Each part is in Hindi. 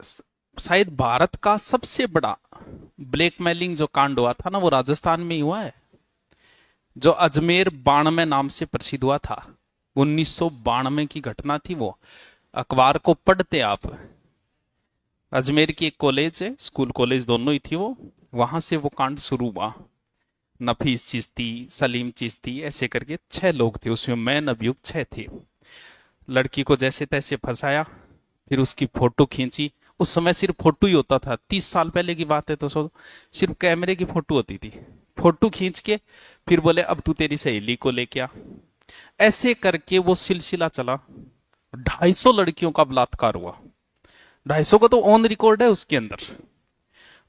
शायद भारत का सबसे बड़ा ब्लैकमेलिंग जो कांड हुआ था ना, वो राजस्थान में ही हुआ है। जो अजमेर 92 नाम से प्रसिद्ध हुआ था, 1992 की घटना थी वो। अखबार को पढ़ते आप। अजमेर की एक कॉलेज है, स्कूल कॉलेज दोनों ही थी वो। वहां से वो कांड शुरू हुआ। नफीस चिश्ती, सलीम चिश्ती, ऐसे करके 6 लोग थे उसमें, मैन अभियुक्त 6 थे। लड़की को जैसे तैसे फंसाया, फिर उसकी फोटो खींची। उस समय सिर्फ फोटो ही होता था, 30 साल पहले की बात है, तो सो सिर्फ कैमरे की फोटो होती थी। फोटो खींच के फिर बोले अब तू तेरी सहेली को लेके आ। ऐसे करके वो सिलसिला चला। 250 लड़कियों का बलात्कार हुआ। 250 का तो ऑन रिकॉर्ड है उसके अंदर।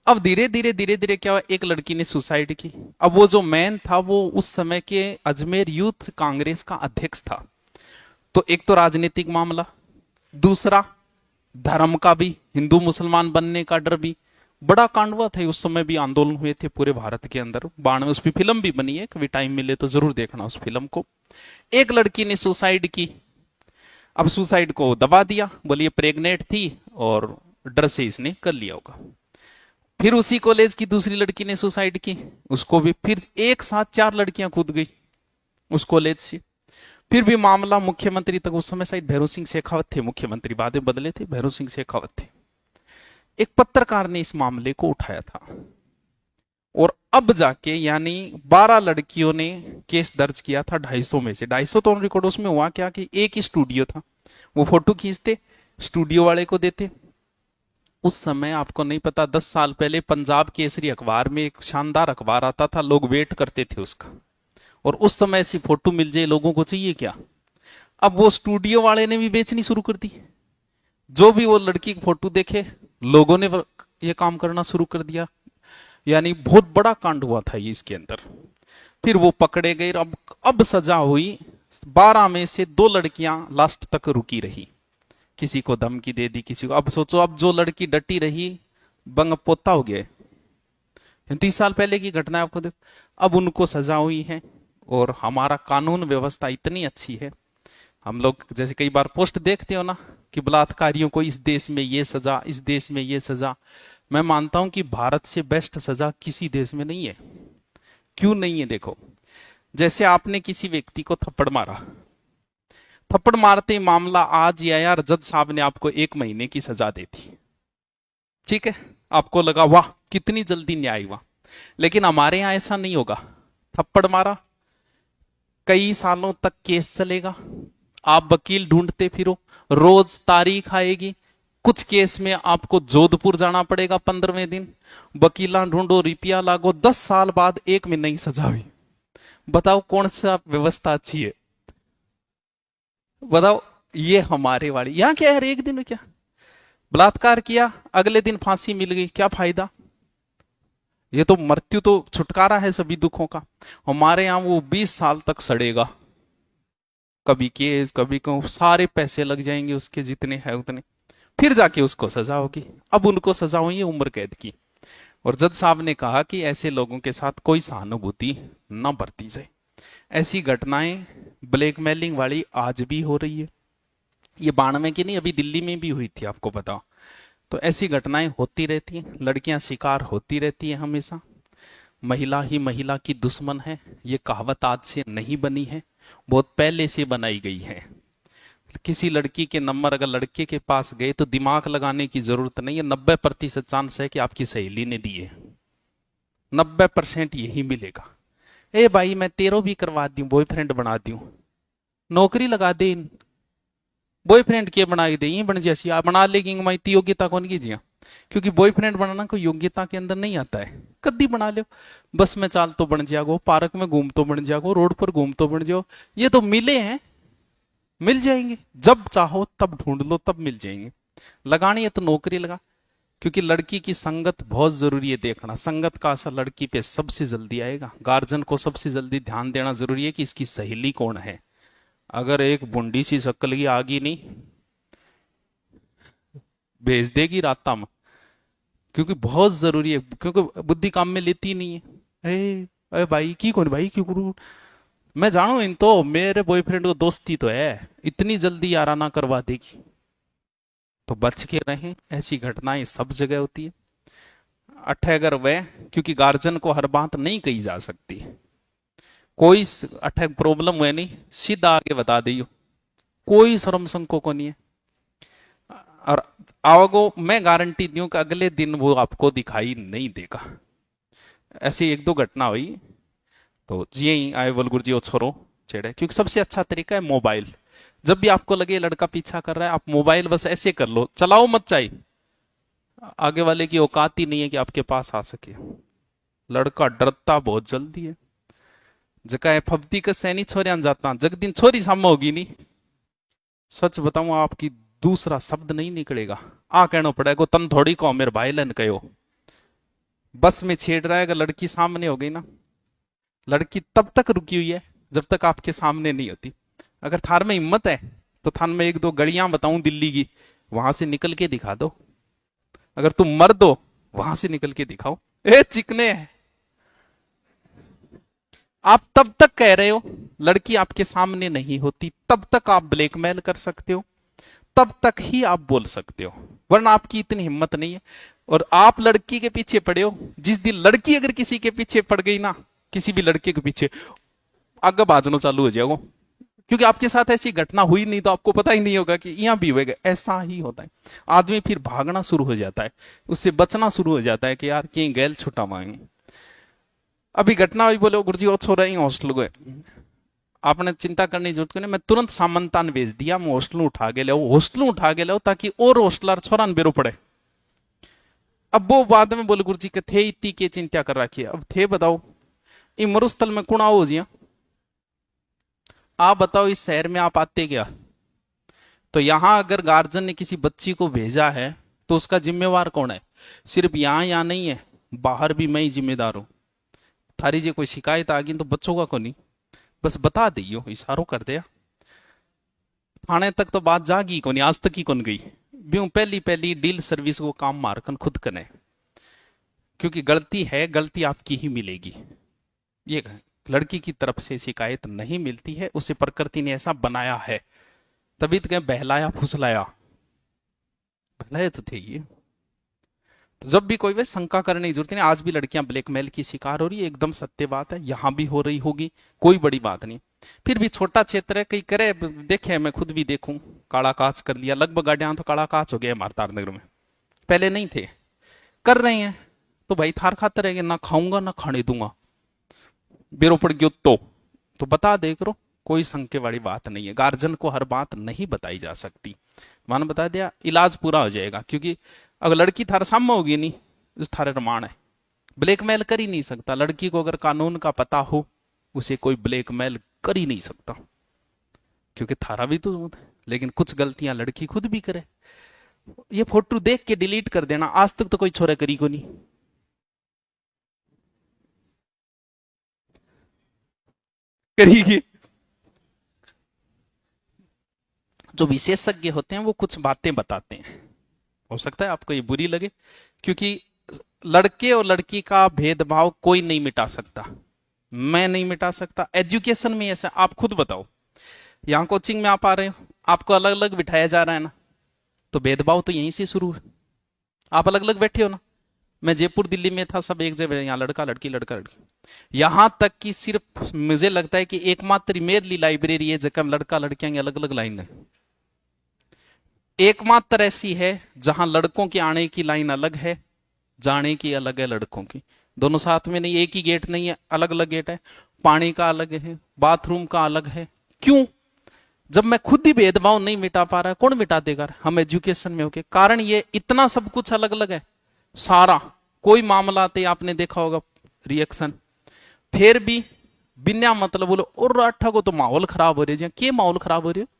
अब धीरे धीरे क्या हुआ, एक लड़की ने सुसाइड की। अब वो जो मैन था वो उस समय के अजमेर यूथ कांग्रेस का अध्यक्ष था। तो एक तो राजनीतिक मामला, दूसरा धर्म का भी, हिंदू मुसलमान बनने का डर भी। बड़ा कांड हुआ था उस समय भी, आंदोलन हुए थे पूरे भारत के अंदर। 92 उस पर फिल्म भी बनी है, कभी टाइम मिले तो जरूर देखना उस फिल्म को। एक लड़की ने सुसाइड की। अब सुसाइड को दबा दिया, बोलिए प्रेग्नेंट थी और डर से इसने कर लिया होगा। फिर उसी कॉलेज की दूसरी लड़की ने सुसाइड की, उसको भी फिर एक साथ 4 लड़कियां कूद गई उस कॉलेज से। फिर भी मामला मुख्यमंत्री तक, उस समय शायद भैरों सिंह शेखावत थे मुख्यमंत्री, बाद में बदले थे, भैरों सिंह शेखावत थे। एक पत्रकार ने इस मामले को उठाया था और अब जाके यानी 12 लड़कियों ने केस दर्ज किया था 250 में से। 250 तो ऑन रिकॉर्ड। उसमें हुआ क्या कि एक ही स्टूडियो था, वो फोटो खींचते, स्टूडियो वाले को देते। उस समय आपको नहीं पता, 10 साल पहले पंजाब केसरी अखबार में एक शानदार अखबार आता था, लोग वेट करते थे उसका। और उस समय ऐसी फोटो मिल जाए, लोगों को चाहिए क्या। अब वो स्टूडियो वाले ने भी बेचनी शुरू कर दी। जो भी वो लड़की की फोटो देखे, लोगों ने ये काम करना शुरू कर दिया। यानी बहुत बड़ा कांड हुआ था ये इसके अंदर। फिर वो पकड़े गए। अब सजा हुई। 12 में से 2 लड़कियां लास्ट तक रुकी रही। किसी को धमकी दे दी, किसी को। अब सोचो, अब जो लड़की डटी रही, बंग पोता हो गया। 30 साल पहले की घटना है, आपको देखो। अब उनको सजा हुई है। और हमारा कानून व्यवस्था इतनी अच्छी है, हम लोग जैसे कई बार पोस्ट देखते हो ना कि बलात्कारियों को इस देश में ये सजा, इस देश में ये सजा। मैं मानता हूं कि भारत से बेस्ट सजा किसी देश में नहीं है। क्यों नहीं है, देखो। जैसे आपने किसी व्यक्ति को थप्पड़ मारा, थप्पड़ मारते ही मामला आज ही आया और जज साहब ने आपको 1 महीने की सजा दे दी, ठीक है। आपको लगा वाह कितनी जल्दी न्याय हुआ। लेकिन हमारे यहां ऐसा नहीं होगा। थप्पड़ मारा, कई सालों तक केस चलेगा, आप वकील ढूंढते फिरो, रोज तारीख आएगी। कुछ केस में आपको जोधपुर जाना पड़ेगा 15वें दिन, वकीला ढूंढो, रुपया लागो, 10 साल बाद 1 महीने की सजा हुई। बताओ कौन सा व्यवस्था अच्छी है, बताओ। ये हमारे वाली यहां क्या है, एक दिन में क्या बलात्कार किया, अगले दिन फांसी मिल गई, क्या फायदा। ये तो मृत्यु तो छुटकारा है सभी दुखों का। हमारे यहां वो 20 साल तक सड़ेगा, कभी केस कभी को, सारे पैसे लग जाएंगे उसके जितने हैं उतने, फिर जाके उसको सजा होगी। अब उनको सजा हुई है उम्र कैद की। और जज साहब ने कहा कि ऐसे लोगों के साथ कोई सहानुभूति न बरती जाए। ऐसी घटनाएं ब्लैकमेलिंग वाली आज भी हो रही है। ये 92 की नहीं, अभी दिल्ली में भी हुई थी, आपको बताओ। तो ऐसी घटनाएं होती रहती हैं, लड़कियां शिकार होती रहती हैं हमेशा। महिला ही महिला की दुश्मन है, ये कहावत आज से नहीं बनी है, बहुत पहले से बनाई गई है। किसी लड़की के नंबर अगर लड़के के पास गए तो दिमाग लगाने की जरूरत नहीं है। 90% चांस है कि आपकी सहेली ने दिए। 90% यही मिलेगा। ए भाई मैं तेरो भी करवा दूं, बॉयफ्रेंड बना दूं, नौकरी लगा दे। बॉयफ्रेंड के बना दे, ये बन जैसी आप बना लेगी, मैं इतनी योग्यता कौन कीजिए। क्योंकि बॉयफ्रेंड बनाना कोई योग्यता के अंदर नहीं आता है। कद्दी बना लो, बस में चाल तो बन जाओ, पार्क में घूम तो बन जाओ, रोड पर घूम तो बन जाओ। ये तो मिले हैं, मिल जाएंगे। जब चाहो तब ढूंढ लो, तब मिल जाएंगे। लगानी है तो नौकरी लगा। क्योंकि लड़की की संगत बहुत जरूरी है देखना। संगत का असर लड़की पे सबसे जल्दी आएगा। गार्जियन को सबसे जल्दी ध्यान देना जरूरी है कि इसकी सहेली कौन है। अगर एक बुंडी सी शक्ल की आगी नहीं, भेज देगी रास्ता में। क्योंकि बहुत जरूरी है, क्योंकि बुद्धि काम में लेती नहीं है। ए भाई की कौन, भाई क्यों करूं, मैं जानू इन तो मेरे बॉयफ्रेंड को दोस्ती तो है, इतनी जल्दी याराना करवा देगी। तो बच के रहें, ऐसी घटनाएं सब जगह होती है। अठे अगर वह, क्योंकि गार्जियन को हर बात नहीं कही जा सकती, कोई अठे प्रॉब्लम हुए नहीं सीधा आगे बता दियो, कोई शर्म संकोच को नहीं है। और आओगो मैं गारंटी दूं कि अगले दिन वो आपको दिखाई नहीं देगा। ऐसी एक दो घटना हुई तो जी ही आए बोल गुरु जी वो छोड़ो छेड़े, क्योंकि सबसे अच्छा तरीका है मोबाइल। जब भी आपको लगे लड़का पीछा कर रहा है, आप मोबाइल बस ऐसे कर लो, चलाओ मत चाहिए, आगे वाले की औकात ही नहीं है कि आपके पास आ सके। लड़का डरता बहुत जल्दी है। जका है फब्दी का सैनी छोरिया जाता, जग दिन छोरी सामने होगी नहीं, सच बताऊं आपकी दूसरा शब्द नहीं निकलेगा, आ कहना पड़ेगा तन थोड़ी को मेरे भाई लन कहो। बस में छेड़ रहा है, अगर लड़की सामने हो गई ना, लड़की तब तक रुकी हुई है जब तक आपके सामने नहीं होती। अगर थार में हिम्मत है तो थार में एक दो गलियां बताऊं दिल्ली की, वहां से निकल के दिखा दो। अगर तुम मर्द हो वहां से निकल के दिखाओ, ए चिकने है। आप तब तक कह रहे हो लड़की आपके सामने नहीं होती, तब तक आप ब्लैकमेल कर सकते हो, तब तक ही आप बोल सकते हो, वरना आपकी इतनी हिम्मत नहीं है। और आप लड़की के पीछे पड़े हो, जिस दिन लड़की अगर किसी के पीछे पड़ गई ना, किसी भी लड़के के पीछे, आगे भाजना चालू हो जाएगा। क्योंकि आपके साथ ऐसी घटना हुई नहीं तो आपको पता ही नहीं होगा कि यहां भी होगा। ऐसा ही होता है, आदमी फिर भागना शुरू हो जाता है, उससे बचना शुरू हो जाता है कि यार कहीं गैल छुट्टा मांगू। अभी घटना हुई, बोले गुरु जी वो छोरा ही हॉस्टल गए, आपने चिंता करने की जरूरत नहीं, मैं तुरंत सामंतान भेज दिया, मैं हॉस्टल उठा के लाओ, हॉस्टल उठा के लाओ ताकि और हॉस्टलर छोरा बेरो पड़े। अब वो बाद में बोले गुरु जी के थे इतनी के चिंता कर रखी है, अब थे बताओ ये मरुस्थल में कुण आओ जी, आप बताओ इस शहर में आप आते क्या? तो यहां अगर गार्जियन ने किसी बच्ची को भेजा है तो उसका जिम्मेवार कौन है? सिर्फ यहां नहीं है, बाहर भी मैं ही जिम्मेदार हूं। थारी जी कोई शिकायत आ गई तो बच्चों का को नहीं, बस बता दियो, इशारों कर दिया, थाने तक तो बात जागी को नहीं, आज तक ही कौन गई। ब्यूं पहली पहली डील सर्विस को काम मारकन खुद कने, क्योंकि गलती है, गलती आपकी ही मिलेगी। ये लड़की की तरफ से शिकायत नहीं मिलती है, उसे प्रकृति ने ऐसा बनाया है, तभी तो बहलाया फुसलाया, बहलाए तो थे ये। तो जब भी कोई वे शंका करने की जरूरत नहीं, आज भी लड़कियां ब्लैकमेल की शिकार हो रही है, एकदम सत्य बात है, यहां भी हो रही होगी, कोई बड़ी बात नहीं। फिर भी छोटा क्षेत्र है, कई करे देखे, मैं खुद भी देखूं, काला काच कर लिया, लगभग गाड़ियां तो काला काच हो गया हमारे तारनगर में, पहले नहीं थे, कर रहे हैं तो भाई थार खाते रहेंगे, ना खाऊंगा ना खाने दूंगा, बेरो पड़ गयो तो बता दे करो, कोई संके वाली बात नहीं है। गार्जियन को हर बात नहीं बताई जा सकती, मान बता दिया इलाज पूरा हो जाएगा। क्योंकि अगर लड़की थारे सामने होगी नहीं, उस थारे रमान है, ब्लैकमेल कर ही नहीं सकता। लड़की को अगर कानून का पता हो, उसे कोई ब्लैकमेल कर ही नहीं सकता, क्योंकि थारा भी तो। लेकिन कुछ गलतियां लड़की खुद भी करे, ये फोटो देख के डिलीट कर देना, आज तक तो कोई छोरा करी को नहीं, करेगी। जो विशेषज्ञ होते हैं वो कुछ बातें बताते हैं, हो सकता है आपको ये बुरी लगे, क्योंकि लड़के और लड़की का भेदभाव कोई नहीं मिटा सकता, मैं नहीं मिटा सकता। एजुकेशन में ऐसा, आप खुद बताओ, यहां कोचिंग में आप आ रहे हो, आपको अलग अलग बिठाया जा रहा है ना, तो भेदभाव तो यहीं से शुरू है। आप अलग अलग बैठे हो ना, मैं जयपुर दिल्ली में था, सब एक जगह, यहाँ लड़का लड़की लड़का लड़की, यहां तक कि सिर्फ मुझे लगता है कि एकमात्र मेरे लाइब्रेरी है जगह लड़का लड़कियां अलग अलग लाइन है, एकमात्र ऐसी है जहां लड़कों के आने की लाइन अलग है, जाने की अलग है लड़कों की, दोनों साथ में नहीं, एक ही गेट नहीं है, अलग अलग गेट है, पानी का अलग है, बाथरूम का अलग है। क्यों? जब मैं खुद ही भेदभाव नहीं मिटा पा रहा, कौन मिटा देगा? हम एजुकेशन में होके, कारण ये इतना सब कुछ अलग अलग है सारा, कोई मामला आते आपने देखा होगा रिएक्शन, फिर भी बिना मतलब बोलो और अट्ठा को तो माहौल खराब हो रही है, क्या माहौल खराब हो रही है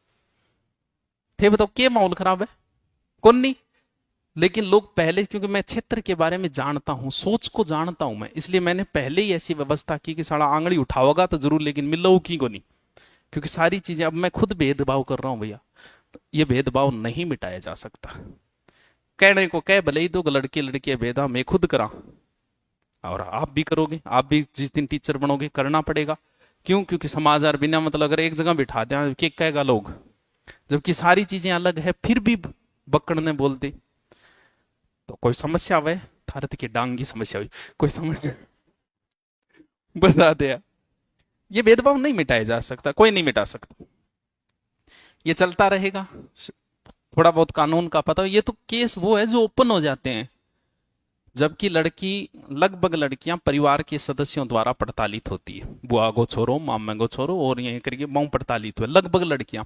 थे बताओ, क्या माहौल खराब है? कौन नहीं। लेकिन लोग पहले, क्योंकि मैं क्षेत्र के बारे में जानता हूं, सोच को जानता हूं मैं, इसलिए मैंने पहले ही ऐसी व्यवस्था की कि साला आंगड़ी उठाओगा तो जरूर, लेकिन मिलो की को नहीं, क्योंकि सारी चीजें अब मैं खुद भेदभाव कर रहा हूं भैया, तो ये भेदभाव नहीं मिटाया जा सकता। कहने को कह भले ही दो, लड़के लड़के भेदभाव मैं खुद करा, और आप भी करोगे, आप भी जिस दिन टीचर बनोगे करना पड़ेगा। क्यों? क्योंकि समाज बिना मतलब अगर एक जगह बिठा दें, क्या कहेगा लोग, जबकि सारी चीजें अलग है, फिर भी बक्कड़ ने बोल दी तो कोई समस्या हुए थारत की डांग की समस्या हुई, कोई समस्या बता दे। ये भेदभाव नहीं मिटाया जा सकता, कोई नहीं मिटा सकता, ये चलता रहेगा। थोड़ा बहुत कानून का पता हो, ये तो केस वो है जो ओपन हो जाते हैं, जबकि लड़की, लगभग लड़कियां परिवार के सदस्यों द्वारा प्रताड़ित होती है। बुआ को छोरो, मामे को छोरो, और ये करके बहु प्रताड़ित हुए लगभग लड़कियां।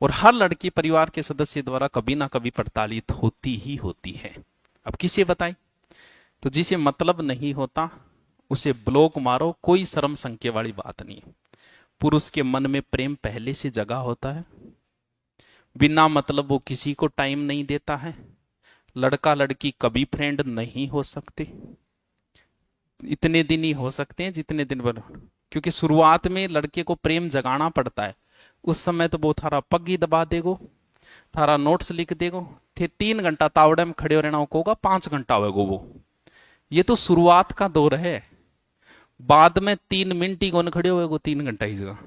और हर लड़की परिवार के सदस्य द्वारा कभी ना कभी प्रताड़ित होती ही होती है। अब किसे बताएं? तो जिसे मतलब नहीं होता उसे ब्लॉक मारो, कोई शर्म संके वाली बात नहीं है। पुरुष के मन में प्रेम पहले से जगा होता है, बिना मतलब वो किसी को टाइम नहीं देता है। लड़का लड़की कभी फ्रेंड नहीं हो सकते, इतने दिन ही हो सकते हैं जितने दिन भर, क्योंकि शुरुआत में लड़के को प्रेम जगाना पड़ता है। उस समय तो वो थारा पग ही दबा देगो, थारा नोट्स लिख देगो, थे 3 घंटा तावड़े में खड़े रहना होगा, 5 घंटा होगा वो। ये तो शुरुआत का दौर है, बाद में 3 मिनट ही कौन खड़े हुए 3 घंटा ही जगह,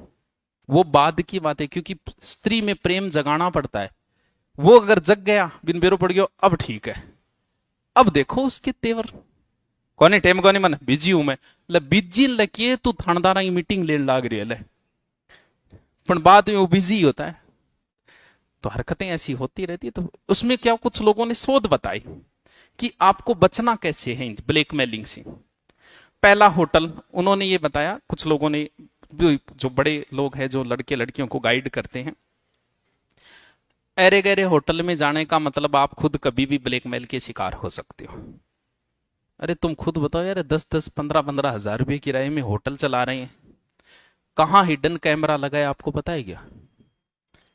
वो बाद की बात है। क्योंकि स्त्री में प्रेम जगाना पड़ता है, वो अगर जग गया, बिन बेरो पड़ गया, अब ठीक है। अब देखो उसके तेवर, कोने टेम कोने मन बिजी हूं मैं, ले बिजी लगे तू थानेदार की मीटिंग लेने लाग रही है, ले पर बाद में वो बिजी होता है। तो हरकतें ऐसी होती रहती है। तो उसमें क्या, कुछ लोगों ने शोध बताई कि आपको बचना कैसे है ब्लैकमेलिंग से। पहला होटल, उन्होंने ये बताया, कुछ लोगों ने, जो बड़े लोग हैं जो लड़के लड़कियों को गाइड करते हैं, ऐरे गहरे होटल में जाने का मतलब आप खुद कभी भी ब्लैकमेल के शिकार हो सकते हो। अरे तुम खुद बताओ यार, 10-10, 15-15 हजार रुपए किराए में होटल चला रहे हैं, कहाँ हिडन कैमरा लगा है आपको पता है क्या?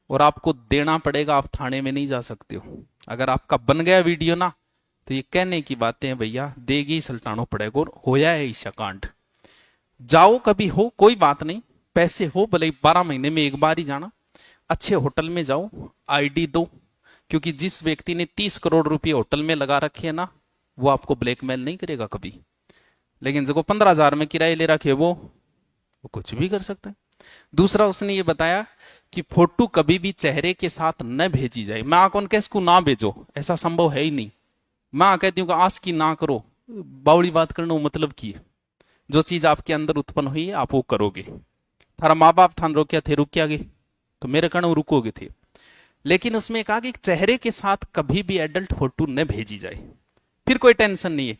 और आपको देना पड़ेगा, आप थाने में नहीं जा सकते हो। अगर आपका बन गया वीडियो ना, तो ये कहने की बातें हैं भैया, देगी सल्टानो पड़ेगा। और होया है ईशा कांड। जाओ कभी हो, कोई बात नहीं, पैसे हो भले 12 महीने में एक बार ही जाना, अच्छे होटल में जाओ, आईडी दो, क्योंकि जिस व्यक्ति ने 30 करोड़ रुपए होटल में लगा रखे है ना, वो आपको ब्लैकमेल नहीं करेगा कभी। लेकिन जो 15,000 में किराए ले रखे वो कुछ भी कर सकता है। दूसरा, उसने ये बताया कि फोटो कभी भी चेहरे के साथ न भेजी जाए। मैं कौन कह इसको ना भेजो, ऐसा संभव है ही नहीं। मैं कहती हूँ कि आस की ना करो, बावड़ी बात करना मतलब की है। जो चीज आपके अंदर उत्पन्न हुई है आप वो करोगे। थारा माँ बाप थान रोकिया थे, रुक क्या गए, तो मेरे कारण रुकोगे थे। लेकिन उसमें कहा कि चेहरे के साथ कभी भी एडल्ट फोटो न भेजी जाए, फिर कोई टेंशन नहीं है।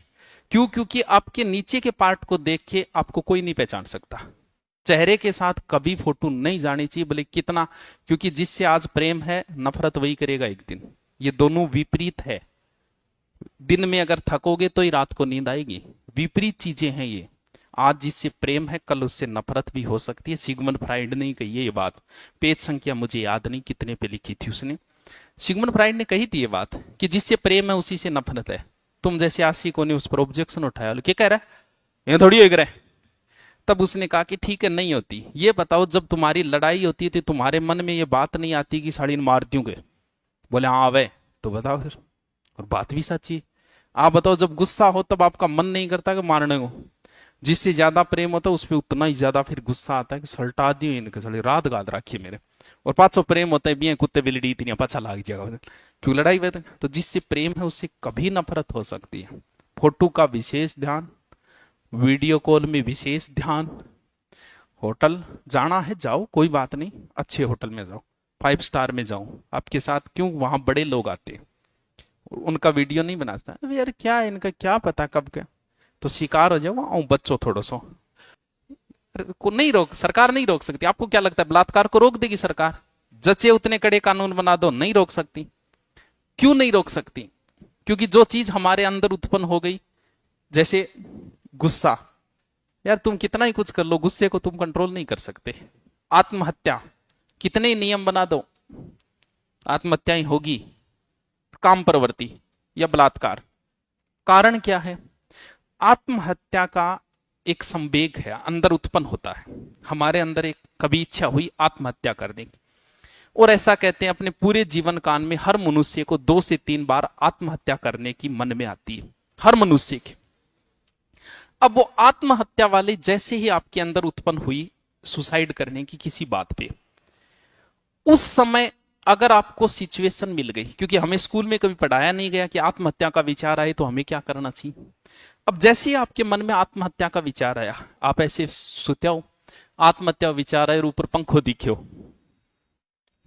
क्यों? क्योंकि आपके नीचे के पार्ट को देख के आपको कोई नहीं पहचान सकता। चेहरे के साथ कभी फोटो नहीं जानी चाहिए, भले कितना, क्योंकि जिससे आज प्रेम है, नफरत वही करेगा एक दिन। ये दोनों विपरीत है। दिन में अगर थकोगे तो ही रात को नींद आएगी, विपरीत चीजें हैं ये। आज जिससे प्रेम है, कल उससे नफरत भी हो सकती है। सिगमंड फ्राइड ने कही है ये बात, पेज संख्या मुझे याद नहीं कितने पे लिखी थी उसने। सिगमंड फ्राइड ने कही थी ये बात कि जिससे प्रेम है उसी से नफरत है। तुम जैसे आशिकों ने उस पर ऑब्जेक्शन उठाया, क्या कह रहा है, ये थोड़ी हो रहा है। तब उसने कहा कि ठीक है, नहीं होती। ये बताओ, जब तुम्हारी लड़ाई होती है तो तुम्हारे मन में ये बात नहीं आती कि साड़ी मार दूंगे? बोले हाँ आवे, तो बताओ फिर। और बात भी सच्ची है। आप बताओ, जब गुस्सा हो तब आपका मन नहीं करता कि मारने को? जिससे ज्यादा प्रेम होता है उस पर उतना ही ज्यादा फिर गुस्सा आता है कि सल्टा दियो इनके, साली रात गाद रखी मेरे। और 500 प्रेम होता है, भी कुत्ते बिल्ली इतनी पचा लाग जाएगा, क्यों लड़ाई वैसे। तो जिससे प्रेम है उससे कभी नफरत हो सकती है। फोटो का विशेष ध्यान, वीडियो कॉल में विशेष ध्यान। होटल जाना है जाओ, कोई बात नहीं, अच्छे होटल में जाओ, 5 स्टार में जाओ। आपके साथ क्यों, वहां बड़े लोग आते हैं, उनका वीडियो नहीं बनाता यार, क्या इनका क्या पता कब क्या, तो शिकार हो जाओ। और बच्चों थोड़ा सो को नहीं रोक, सरकार नहीं रोक सकती। आपको क्या लगता है बलात्कार को रोक देगी सरकार? जचे उतने कड़े कानून बना दो, नहीं रोक सकती। क्यों नहीं रोक सकती? क्योंकि जो चीज हमारे अंदर उत्पन्न हो गई, जैसे गुस्सा, यार तुम कितना ही कुछ कर लो, गुस्से को तुम कंट्रोल नहीं कर सकते। आत्महत्या, कितने ही नियम बना दो, आत्महत्या ही होगी। काम प्रवृत्ति या बलात्कार, कारण क्या है? आत्महत्या का एक संवेग है, अंदर उत्पन्न होता है। हमारे अंदर एक कभी इच्छा हुई आत्महत्या करने की, और ऐसा कहते हैं अपने पूरे जीवन काल में हर मनुष्य को 2 से 3 बार आत्महत्या करने की मन में आती है, हर मनुष्य के। अब वो आत्महत्या वाली जैसे ही आपके अंदर उत्पन्न हुई सुसाइड करने की किसी बात पे, उस समय अगर आपको सिचुएशन मिल गई, क्योंकि हमें स्कूल में कभी पढ़ाया नहीं गया कि आत्महत्या का विचार आए तो हमें क्या करना चाहिए। अब जैसे ही आपके मन में आत्महत्या का विचार आया, आप ऐसे सोते हो, आत्महत्या विचार आए और ऊपर पंखो दिखे,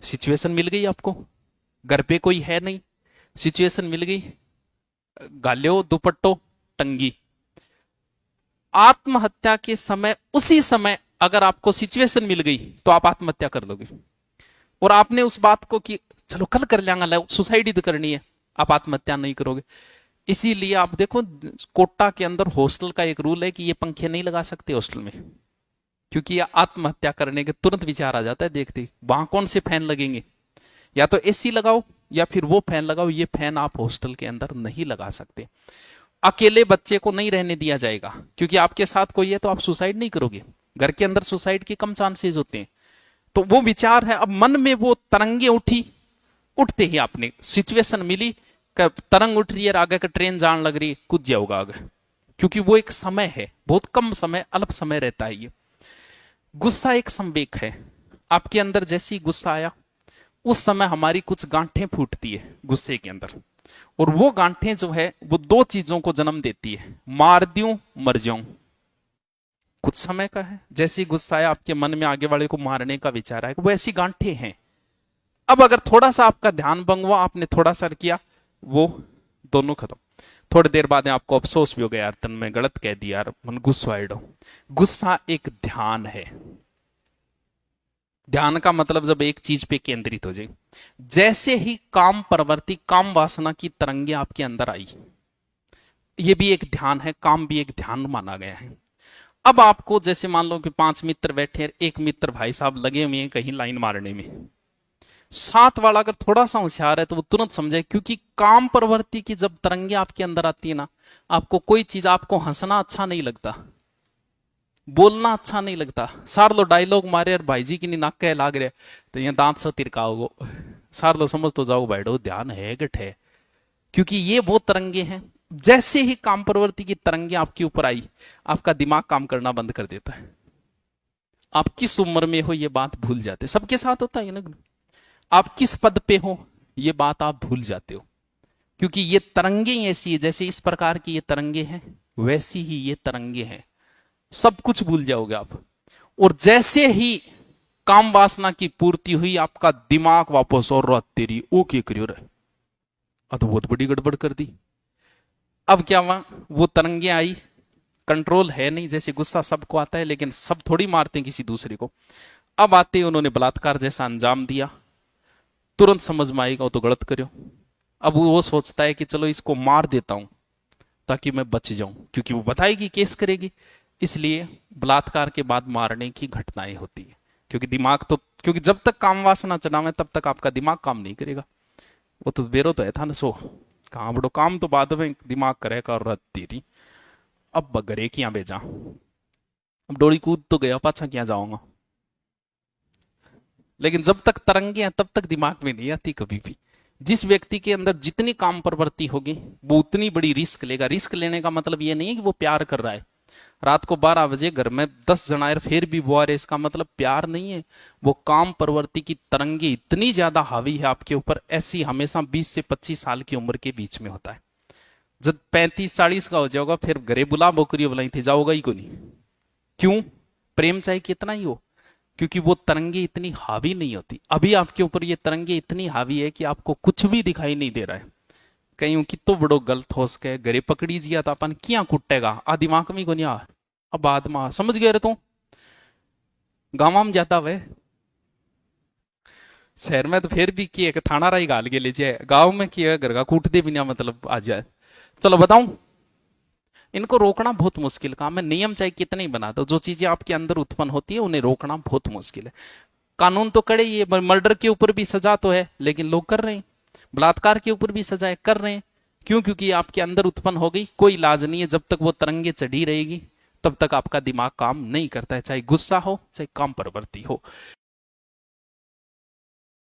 सिचुएशन मिल गई आपको, घर पे कोई है नहीं, सिचुएशन मिल गई, गालियो दुपट्टो टंगी। आत्महत्या के समय, उसी समय अगर आपको सिचुएशन मिल गई तो आप आत्महत्या कर लोगे। और आपने उस बात को कि चलो कल कर लेंगे, सुसाइड ही तो करनी है, आप आत्महत्या नहीं करोगे। इसीलिए आप देखो कोटा के अंदर हॉस्टल का एक रूल है कि ये पंखे नहीं लगा सकते हॉस्टल में, क्योंकि ये आत्महत्या करने के तुरंत विचार आ जाता है देखते वहां कौन से फैन लगेंगे, या तो एसी लगाओ या फिर वो फैन लगाओ, ये फैन आप हॉस्टल के अंदर नहीं लगा सकते। अकेले बच्चे को नहीं रहने दिया जाएगा, क्योंकि आपके साथ कोई है तो आप सुसाइड नहीं करोगे, घर के अंदर सुसाइड के कम चांसेस होते हैं। तो वो विचार है, अब मन में वो तरंगे उठी, उठते ही आपने सिचुएशन मिली, तरंग उठ रही है, आगे का ट्रेन जान लग रही है, कूद जाओगा आगे, क्योंकि वो एक समय है, बहुत कम समय, अल्प समय रहता है। ये गुस्सा एक संवेग है, आपके अंदर जैसी गुस्सा आया उस समय हमारी कुछ गांठें फूटती है गुस्से के अंदर, और वो गांठें जो है वो दो चीजों को जन्म देती है, मार दूं मर जाऊं। कुछ समय का है, जैसी गुस्सा है आपके मन में आगे वाले को मारने का विचार आएगा, वो ऐसी गांठें हैं। अब अगर थोड़ा सा आपका ध्यान भंग हुआ, आपने थोड़ा सा किया, वो दोनों खत्म। थोड़ी देर बाद आपको अफसोस भी हो गया, यार तन में गलत कह दिया यार, मन गुस्सा। गुस्सा एक ध्यान है। ध्यान का मतलब जब एक चीज पे केंद्रित हो जाए, जैसे ही काम प्रवृत्ति, काम वासना की तरंगे आपके अंदर आई, ये भी एक ध्यान है, काम भी एक ध्यान माना गया है। अब आपको जैसे मान लो कि 5 मित्र बैठे हैं, एक मित्र भाई साहब लगे हुए हैं कहीं लाइन मारने में, साथ वाला अगर थोड़ा सा होशियार है तो वो तुरंत समझे, क्योंकि काम प्रवृत्ति की जब तरंगे आपके अंदर आती है ना, आपको कोई चीज, आपको हंसना अच्छा नहीं लगता, बोलना अच्छा नहीं लगता, सार लो डायलॉग मारे और भाई जी की नहीं नाक लाग रहे तो ये दांत से तिरकाओगो, सार लो समझ तो जाओ बैठो, ध्यान है गठ है, क्योंकि ये वो तरंगे हैं। जैसे ही काम प्रवृत्ति की तरंगे आपके ऊपर आई, आपका दिमाग काम करना बंद कर देता है, आप किस उम्र में हो ये बात भूल जाते, सबके साथ होता है ना, आप किस पद पे हो ये बात आप भूल जाते हो, क्योंकि ये तरंगे ऐसी है, जैसे इस प्रकार की ये तरंगे हैं वैसी ही ये तरंगे हैं, सब कुछ भूल जाओगे आप। और जैसे ही काम वासना की पूर्ति हुई, आपका दिमाग वापस और रात तेरी ओ के करियो रहे, तो बहुत बड़ी गड़बड़ कर दी। अब क्या हुआ, वो तरंगे आई, कंट्रोल है नहीं, जैसे गुस्सा सबको आता है लेकिन सब थोड़ी मारते हैं किसी दूसरे को। अब आते ही उन्होंने बलात्कार जैसा अंजाम दिया, तुरंत समझ में आएगा तो गलत करो। अब वो सोचता है कि चलो इसको मार देता हूं ताकि मैं बच जाऊं, क्योंकि वो बताएगी, केस करेगी, इसलिए बलात्कार के बाद मारने की घटनाएं होती है। क्योंकि दिमाग तो, क्योंकि जब तक काम वासना चलावे तब तक आपका दिमाग काम नहीं करेगा, वो तो बेरो तो है था ना, सो कहाँ बड़ो काम तो बाद में दिमाग करेगा और रत तेरी। अब बगरे क्या बेचा, अब डोली कूद तो गया, पाछा क्या जाऊंगा। लेकिन जब तक तरंगे हैं तब तक दिमाग में नहीं आती कभी भी। जिस व्यक्ति के अंदर जितनी काम प्रवृत्ति होगी वो उतनी बड़ी रिस्क लेगा। रिस्क लेने का मतलब ये नहीं है कि वो प्यार कर रहा है, रात को 12 बजे घर में 10 जन आए फिर भी वो आ रहे, इसका मतलब प्यार नहीं है। वो काम प्रवृत्ति की तरंगे इतनी ज्यादा हावी है आपके ऊपर, ऐसी हमेशा 20 से 25 साल की उम्र के बीच में होता है। जब 35-40 का हो जाओगा फिर घरे बुला बोकरी बुलाई थे जाओगा ही को नहीं। क्यों? प्रेम चाहे कितना ही हो, क्योंकि वो तरंगे इतनी हावी नहीं होती। अभी आपके ऊपर ये तरंगे इतनी हावी है कि आपको कुछ भी दिखाई नहीं दे रहा है। कहीं कि तो बड़ो गलत हो सके, घरे पकड़ी जिया तो अपन क्या कुटेगा, आ दिमाग में को नहीं आ, अब बाद में समझ गए रे तू। गाँव में जाता वे, शहर में तो फिर भी किए थाना राई गाल के ले जाए, गाँव में किए घर का कूट दे बिना मतलब आ जाए। चलो बताऊं, इनको रोकना बहुत मुश्किल काम है। नियम चाहे कितने ही बना दो, जो चीजें आपके अंदर उत्पन्न होती है उन्हें रोकना बहुत मुश्किल है। कानून तो कड़े ही है, मर्डर के ऊपर भी सजा तो है लेकिन लोग कर रहे हैं, बलात्कार के ऊपर भी सजाएं कर रहे हैं। क्यों? क्योंकि आपके अंदर उत्पन्न हो गई, कोई इलाज नहीं है। जब तक वो तरंगे चढ़ी रहेगी तब तक आपका दिमाग काम नहीं करता है, चाहे गुस्सा हो चाहे काम प्रवृत्ति हो।